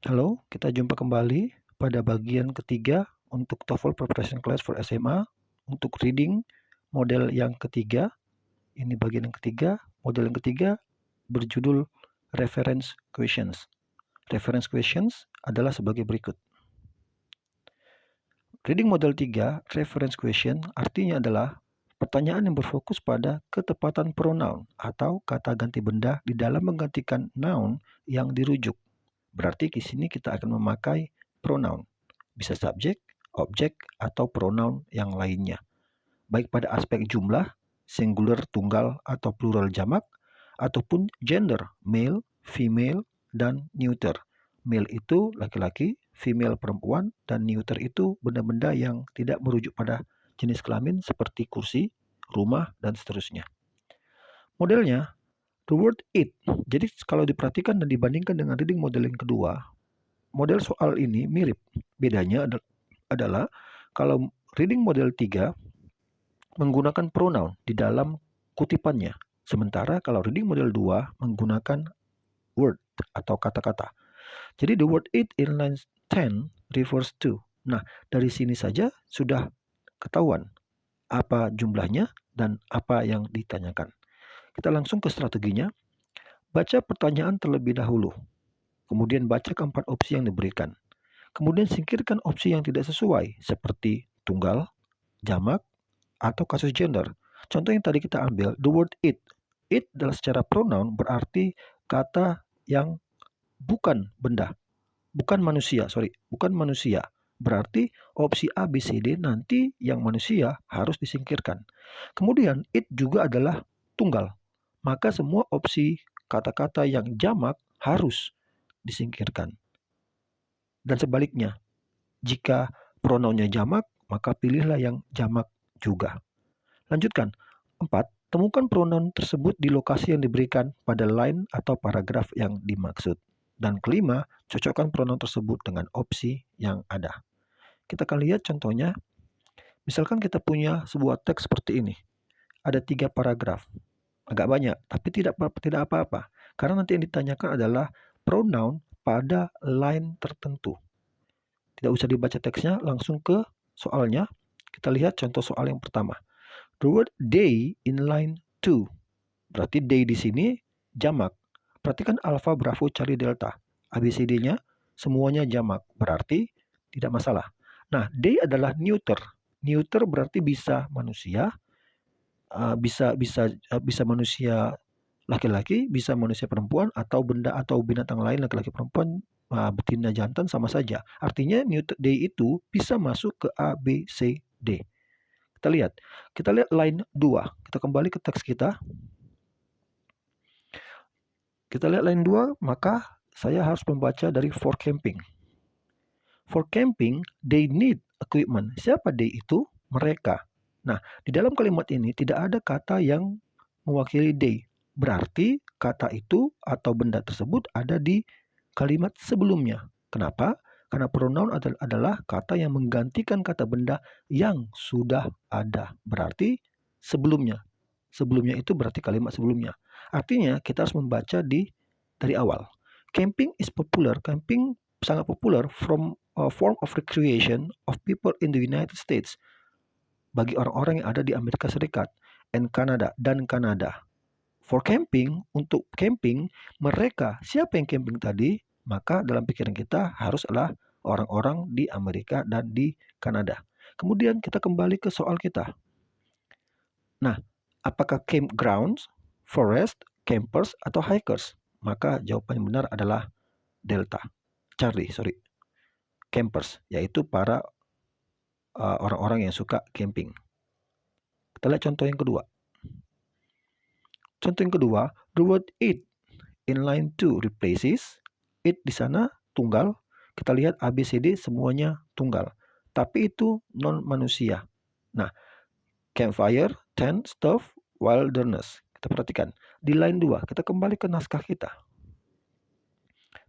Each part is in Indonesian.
Halo, kita jumpa kembali pada bagian ketiga untuk TOEFL Preparation Class for SMA untuk reading model yang ketiga. Ini bagian yang ketiga. Model yang ketiga berjudul Reference Questions. Reference Questions adalah sebagai berikut. Reading model 3, reference question, artinya adalah pertanyaan yang berfokus pada ketepatan pronoun atau kata ganti benda di dalam menggantikan noun yang dirujuk. Berarti di sini kita akan memakai pronoun. Bisa subjek, objek, atau pronoun yang lainnya. Baik pada aspek jumlah, singular, tunggal, atau plural jamak, ataupun gender, male, female, dan neuter. Male itu laki-laki, female perempuan, dan neuter itu benda-benda yang tidak merujuk pada jenis kelamin seperti kursi, rumah, dan seterusnya. Modelnya, the word it. Jadi kalau diperhatikan dan dibandingkan dengan reading model yang kedua, model soal ini mirip. Bedanya adalah kalau reading model 3 menggunakan pronoun di dalam kutipannya. Sementara kalau reading model 2 menggunakan word atau kata-kata. Jadi the word it in line 10 refers to. Nah, dari sini saja sudah ketahuan apa jumlahnya dan apa yang ditanyakan. Kita langsung ke strateginya. Baca pertanyaan terlebih dahulu. Kemudian baca keempat opsi yang diberikan. Kemudian singkirkan opsi yang tidak sesuai seperti tunggal, jamak, atau kasus gender. Contoh yang tadi kita ambil, the word it. It adalah secara pronoun berarti kata yang bukan benda, bukan manusia. Berarti opsi A, B, C, D nanti yang manusia harus disingkirkan. Kemudian it juga adalah tunggal. Maka semua opsi kata-kata yang jamak harus disingkirkan. Dan sebaliknya, jika pronounnya jamak, maka pilihlah yang jamak juga. Lanjutkan. 4. Temukan pronoun tersebut di lokasi yang diberikan pada line atau paragraf yang dimaksud. Dan kelima, cocokkan pronoun tersebut dengan opsi yang ada. Kita akan lihat contohnya. Misalkan kita punya sebuah teks seperti ini. Ada 3 paragraf. Agak banyak, tapi tidak apa-apa. Karena nanti yang ditanyakan adalah pronoun pada line tertentu. Tidak usah dibaca teksnya, langsung ke soalnya. Kita lihat contoh soal yang pertama. The word they in line 2. Berarti they di sini jamak. Perhatikan alpha, bravo, charlie, delta. ABCD-nya semuanya jamak. Berarti tidak masalah. Nah, they adalah neuter. Neuter berarti bisa manusia, bisa manusia laki-laki, bisa manusia perempuan, atau benda atau binatang lain laki-laki perempuan, betina jantan sama saja. Artinya neuter they itu bisa masuk ke A, B, C, D. Kita lihat line 2. Kita kembali ke teks kita. Kita lihat line 2, maka saya harus membaca dari for camping. For camping, they need equipment. Siapa they itu? Mereka. Nah, di dalam kalimat ini tidak ada kata yang mewakili they. Berarti kata itu atau benda tersebut ada di kalimat sebelumnya. Kenapa? Karena pronoun adalah kata yang menggantikan kata benda yang sudah ada. Berarti sebelumnya. Sebelumnya itu berarti kalimat sebelumnya. Artinya kita harus membaca dari awal. Camping is popular. Camping sangat populer from a form of recreation of people in the United States. Bagi orang-orang yang ada di Amerika Serikat and Kanada dan Kanada. For camping, untuk camping, mereka, siapa yang camping tadi? Maka dalam pikiran kita haruslah orang-orang di Amerika dan di Kanada. Kemudian kita kembali ke soal kita. Nah, apakah campgrounds, forest, campers, atau hikers? Maka jawaban yang benar adalah delta. Campers, yaitu para orang-orang yang suka camping. Kita lihat contoh yang kedua. Contoh yang kedua, the word it in line 2 replaces. It di sana tunggal. Kita lihat ABCD semuanya tunggal. Tapi itu non manusia. Nah, campfire, tent, stove, wilderness. Kita perhatikan. Di line 2, kita kembali ke naskah kita.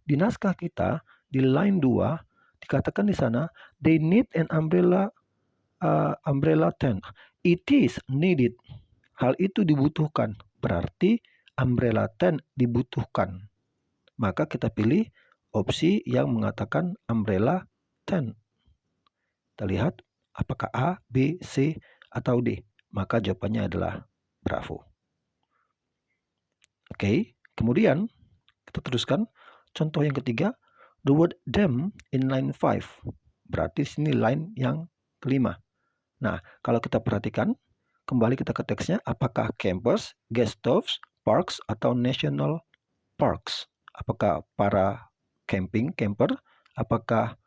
Di naskah kita, di line 2, dikatakan di sana, they need an umbrella tent. It is needed. Hal itu dibutuhkan. Berarti umbrella tent dibutuhkan. Maka kita pilih opsi yang mengatakan umbrella tent. Kita lihat apakah A, B, C, atau D. Maka jawabannya adalah bravo. Oke, kemudian kita teruskan. Contoh yang ketiga, the word them in line 5. Berarti sini line yang kelima. Nah, kalau kita perhatikan, kembali kita ke teksnya, apakah campers, guest stoves, parks, atau national parks? Apakah para camper, apakah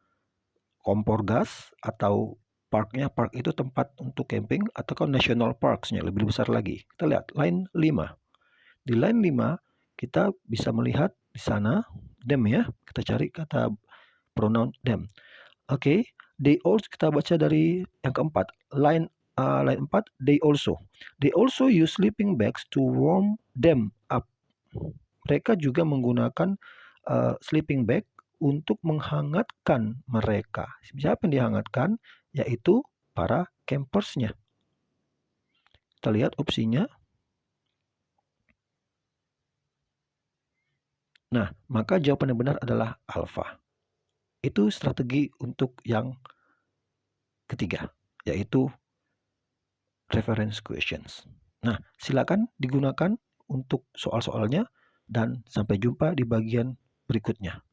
kompor gas, atau parknya, park itu tempat untuk camping, atau national parksnya lebih besar lagi. Kita lihat line 5. Di line 5 kita bisa melihat di sana them ya. Kita cari kata pronoun them. Oke, they also, kita baca dari yang keempat. Line 4, they also use sleeping bags to warm them up. Mereka juga menggunakan sleeping bag untuk menghangatkan mereka. Siapa yang dihangatkan? Yaitu para campersnya. Kita lihat opsinya. Nah, maka jawaban yang benar adalah alfa. Itu strategi untuk yang ketiga, yaitu reference questions. Nah, silakan digunakan untuk soal-soalnya dan sampai jumpa di bagian berikutnya.